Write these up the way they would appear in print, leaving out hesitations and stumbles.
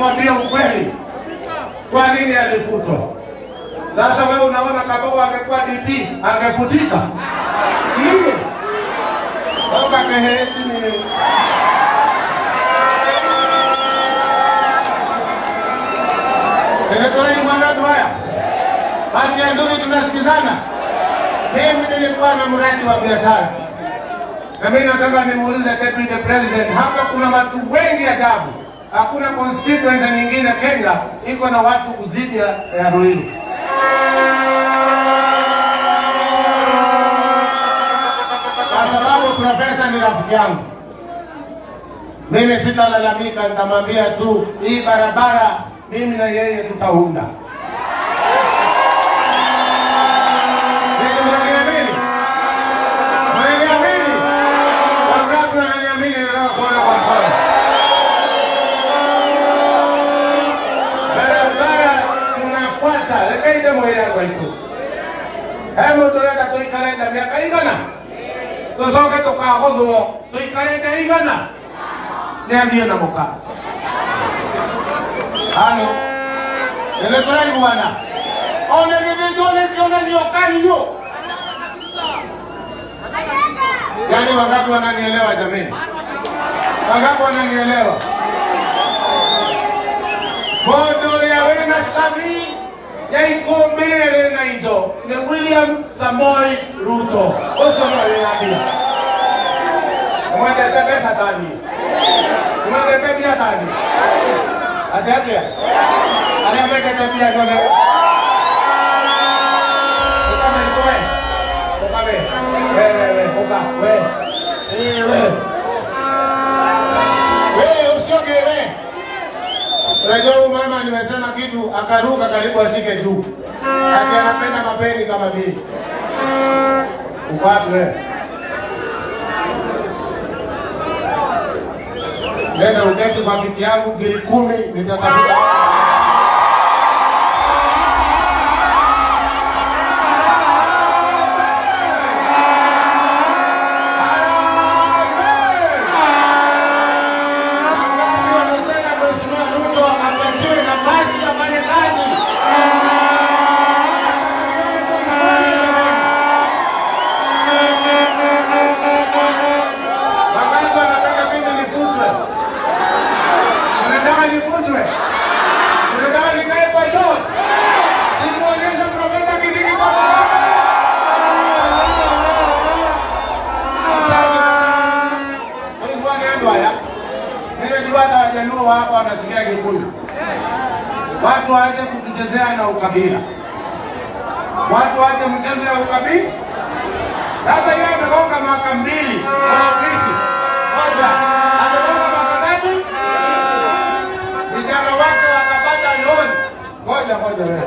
Mwambie ukweli. Kwa nini alifutwa? Sasa wewe unaona kama angekuwa DP angefutika? Ndio. Toka keheti ni. Nilitoa imani haya. Hata ndio tunasikizana. Mimi nilikuwa na mradi wa biashara. Na mimi nataka nimuulize Deputy President, hapa kuna watu wengi ajabu. Hakuna constituency nyingine Kenya iko na watu kuzidi ya Ruiru. Kwa sababu profesa ni rafiki yangu. Mimi sitalalamika, nitamwambia tu hii barabara mimi na yeye tutaunda. Lekende moira kwa itu. Hemo tuleta tuikarenda miaka igana. Tusoke tukagodho tuikarenda igana. Ndio na moka. Hano. Ele torai bwana. One ngine kiona nyoka hiyo. Yaani wangapi wananielewa jamani? Wangapi wananielewa? Bodo ya wena sabi Yaiko mbele na ido ni William Samoei Ruto. Oso no yabia. Mwende tebe satani. Mwende tebe satani. Ate. Ana mbele tebe ya ngone. Ukame koe. Ukame. Wewe uka. Wewe. Wewe usioge wewe. Unajua mama nimesema kitu akaruka karibu ashike juu. Ati anapenda mapeni kama mimi. Upapi wewe. Nenda uketi kwa kiti yangu giri 10 nitatafuta. Wajaluo hapa wanasikia Kikuyu. Watu waache kutuchezea na ukabila. Watu waache mchezo ya ukabila. Sasa yeye amegonga mwaka 2 kwa ofisi. Moja, amegonga mwaka ngapi? Vijana wake wakapata loan. Ngoja wewe.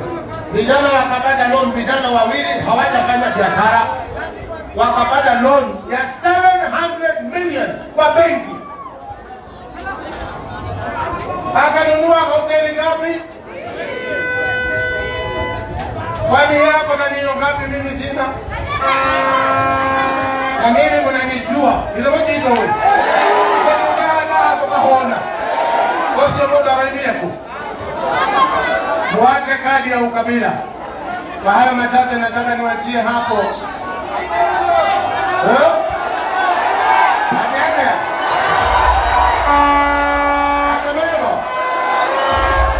Vijana wakapata loan, vijana wawili hawajafanya biashara. Wakapata loan ya 700 million kwa benki. Akanunua hoteli ngapi? Kwani yako na nino ngapi mimi sina? Na mimi mnanijua. Hizo wote hizo wewe. Ndio hapo kahona. Wasio moda raibia. Muache kadi ya ukabila. Kwa hayo machache nataka niwachie hapo.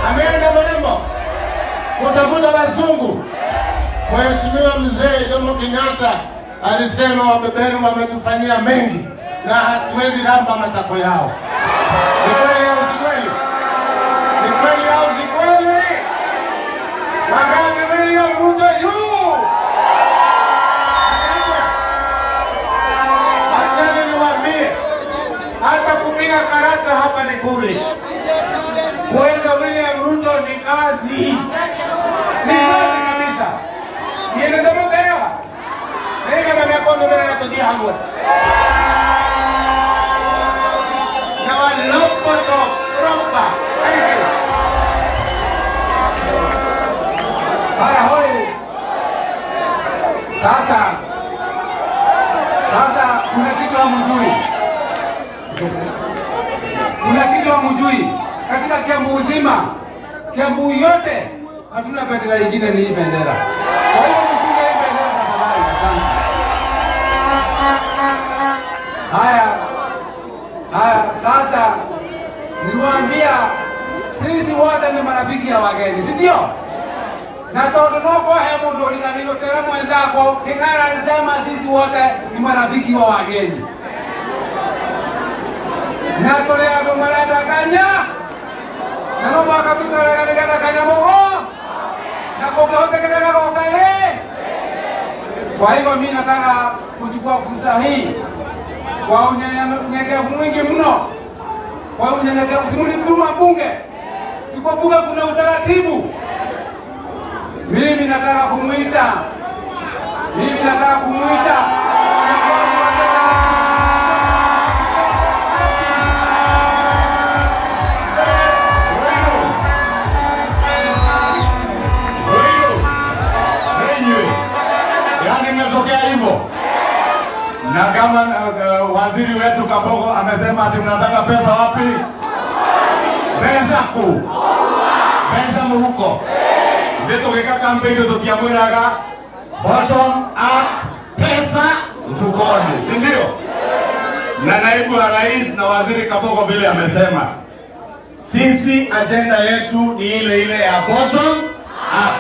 Ameenda Mrembo kutafuta wazungu. Mheshimiwa Mzee Jomo Kenyatta alisema wabeberu wametufanyia mengi na hatuwezi ramba matako yao. Ni kweli au si kweli? Ni kweli au si kweli? Wangapi William Ruto juu? Acha niwaambie, hata kupiga karata hapa ni bure. Kuweza William Ruto ni kazi. Ni kazi kabisa. Yeye ndio mtewa. Yeye kama mikono mbele ya todia hapo. Na walopo to propa. Haya hoi. Sasa kuna kitu hamjui. Kuna kitu hamjui. katika Kiambu uzima, Kiambu yote hatuna bendera nyingine, ni hii bendera. Kwa hiyo mchunge hii bendera tafadhali. Asante. Haya, sasa niwaambia sisi wote ni marafiki ya wageni, si ndio? Na tondu noko he mundu uliganirwo tena mwenzako, King'ara alisema sisi wote ni marafiki wa wageni. Na tole andu marenda kanya na no mwaka tutarega nigenda kanya mugo na kũngĩhotekeka gokaire. Kwa hivyo mimi nataka kuchukua fursa hii kwa unyenyekevu mwingi mno, kwa unyenyekevu. Si mlituma bunge, si kwa bunge kuna utaratibu. Mimi nataka kumwita na kama waziri wetu Kabogo amesema ati mnataka pesa wapi? Pesa muhuko. Ndio kika kampeni tukiamwiraga bottom up, pesa mfukoni, si ndio? Na naibu wa rais na waziri Kabogo vile amesema, sisi agenda yetu ni ile ya bottom up.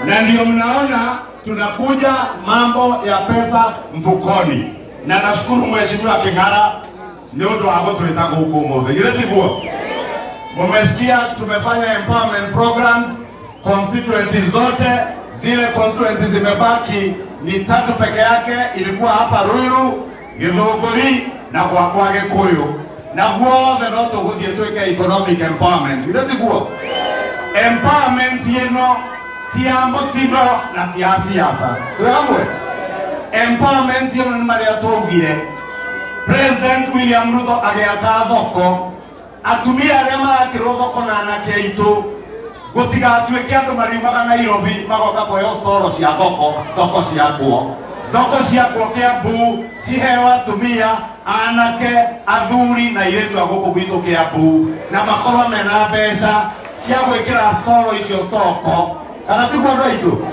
Na ndio mnaona tunakuja mambo ya pesa mfukoni. Na nashukuru Mheshimiwa King'ara ndio hapo tulitaka huko mmoja. Ile tiguo. Mmesikia tumefanya empowerment programs constituencies zote, zile constituencies zimebaki ni 3 peke yake, ilikuwa hapa Ruiru, Githunguri na kwa Gikuyu. Na guothe no tuguthie twike economic empowerment. Ile tiguo. Empowerment yeno tiamotino na tia siasa. Tuamwe. Empowerment yeno ni maria tugire. President William Ruto agiaka thoko, atumia aria marakirwo thoko na anake aitu gutigatuike andu mariumaga Nairobi magoka kuheo storo cia thoko cia kuo Kiambu ciheo atumia, anake, athuri na iretu aguku gwitu Kiambu, na makorwo mena mbeca cia gwikira storo icio stoko. Kana tiguo andu aitu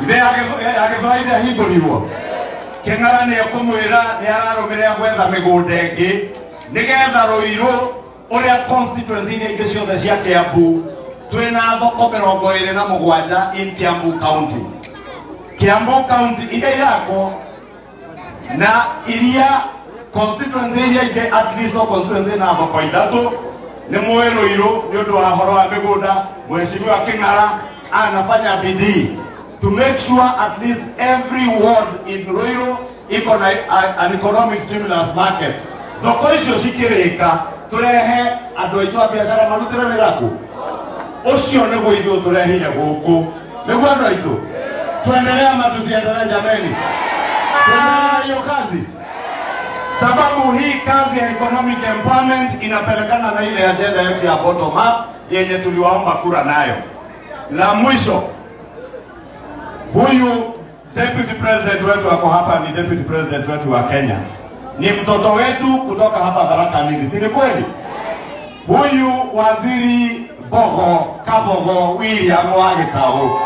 ire agithwaire hingurirwo. King'ara ni ekumwira ni ararumire gwetha migunda ingi nigetha Ruiru uria constituency ni ingi ciothe cia Kiambu twina thoko 27 in Kiambu County. Kiambu County iria yako na iria constituency iria ingi at least constituency na thoko 3 ni mwe Ruiru ni undu wa horo wa migunda. Mheshimiwa King'ara anafanya bidii to make sure at least every ward in Ruiru iko na an economic stimulus market. Thoko icio cikirika turehe andu aitu a biashara marutire wira ku. Ucio niguo ithuĩ turehire gũkũ. Niguo andu aitu tuendelea ama tusiendelee jameni? Tuendelee hiyo kazi, sababu hii kazi ya economic empowerment inapelekana na ile agenda yetu ya bottom up yenye tuliwaomba kura nayo. La mwisho, huyu deputy president wetu wako hapa, ni deputy president wetu wa Kenya, ni mtoto wetu kutoka hapa Tharaka Nithi, si kweli? Huyu waziri Kabogo William wa Gitau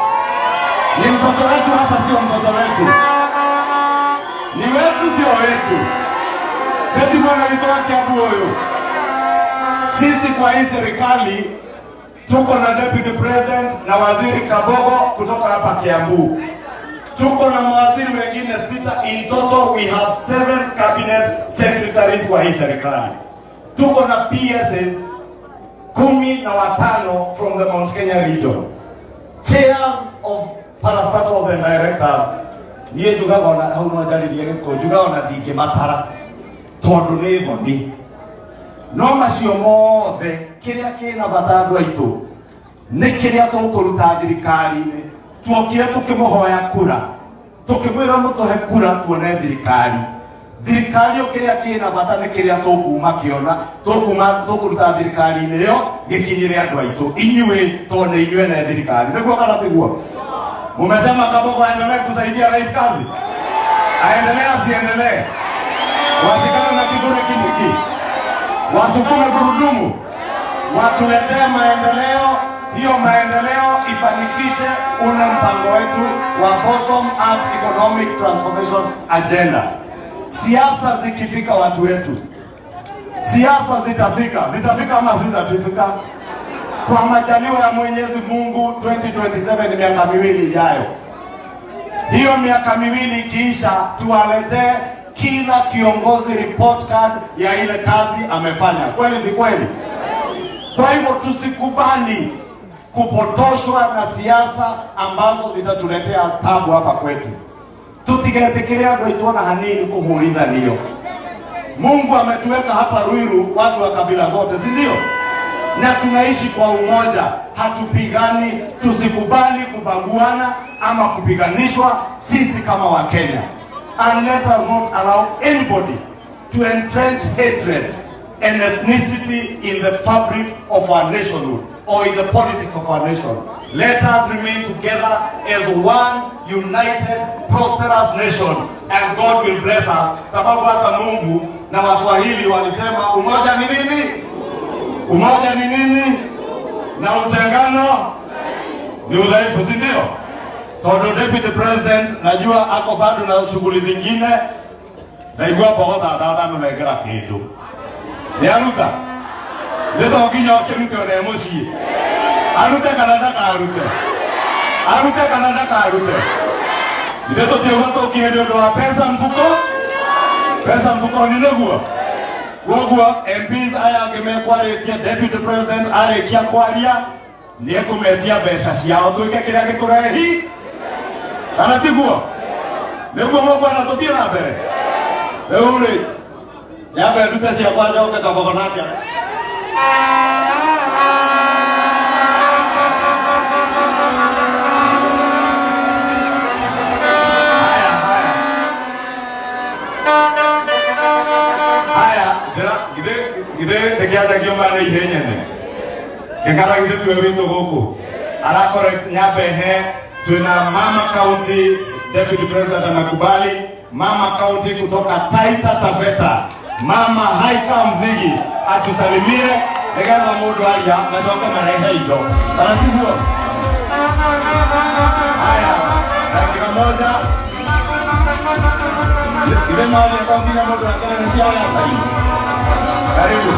ni mtoto wetu hapa, sio mtoto wetu, ni wetu, sio wetu. Kati mwana alitoka Kiambu huyu. Sisi kwa hii serikali tuko na deputy president na waziri Kabogo kutoka hapa Kiambu. Tuko na mawaziri wengine 6. In total we have 7 cabinet secretaries kwa hii serikali. Tuko na PSs 15 from the Mount Kenya region. Chairs of parastatals and directors. Niye jugaga ona hau no jaririye giko jugaga ona dingi matara. Tondu ni thoni. No macio mothe kiria kina batandu aitu ni kiria tukuruta thirikari-ini. Tuokire tukimuhoya kura, tukimwira mutuhe kura tuone thirikari ukiria kina bata ni kiria tukuma kiona tukuruta thirikari-ini yo gikinyire andu aitu inyue tone inyue na thirikari. Niguo kana tiguo? Mumesema Kabogo aendelee kusaidia rais kazi, aendelee asiendelee? Washikane na kidole kiniki, wasukume gurudumu, watuletee maendeleo. Hiyo maendeleo ifanikishe ule mpango wetu wa bottom up economic transformation agenda. Siasa zikifika watu wetu, siasa zitafika ama zitafika. Kwa majaliwa ya Mwenyezi Mungu 2027 ni miaka miwili ijayo. Hiyo miaka miwili ikiisha, tuwaletee kila kiongozi report card ya ile kazi amefanya. Kweli si kweli? Kwa hivyo tusikubali kupotoshwa na siasa ambazo zitatuletea tabu hapa kwetu. Tutigetekelea kuitona hanini kuhuliza niyo. Mungu ametuweka hapa Ruiru watu wa kabila zote, si ndio? Na tunaishi kwa umoja, hatupigani. Tusikubali kubaguana ama kupiganishwa sisi kama Wakenya. And let us not allow anybody to entrench hatred and ethnicity in the fabric of our nationhood or in the politics of our nation. Let us remain together as one united, prosperous nation, and God will bless us. Sababu hata Mungu na Waswahili walisema umoja ni nini? Umoja ni nini? Na utengano ni udhaifu, si ndio? So the Deputy President, najua ako bado na shughuli zingine, na igwa pogota dada mmegera kitu. Niaruta. Leo ukinya okimke na emoshi. Arute Canada ka arute. Arute Canada ka arute. Ndio tukiwa tukienda ndo pesa mfuko. Pesa mfuko ni ndogo. Kwa MPs aya ngemekwaretia Deputy President are kia kwaria ni kumetia pesa ciao tuike kila gikurehi. Anatigua. Ndio mwa bwana tutia na mbele. Leo ule yabe duka cia kwaja ukakaboko nake. Gide tekiaja kiomba na ihenyene. Kengara gide tuwe wito goku. Ala correct nyabe he. Tuna Mama County Deputy President anakubali. Mama County kutoka Taita Taveta. Mama Haika Mzigi atusalimie. Egana mudu haya nashoka marehe hiyo. Taratibu. Haya. Dakika moja. Gide mahali ya kwa mudu akana nishia ya sahihi. Karibu.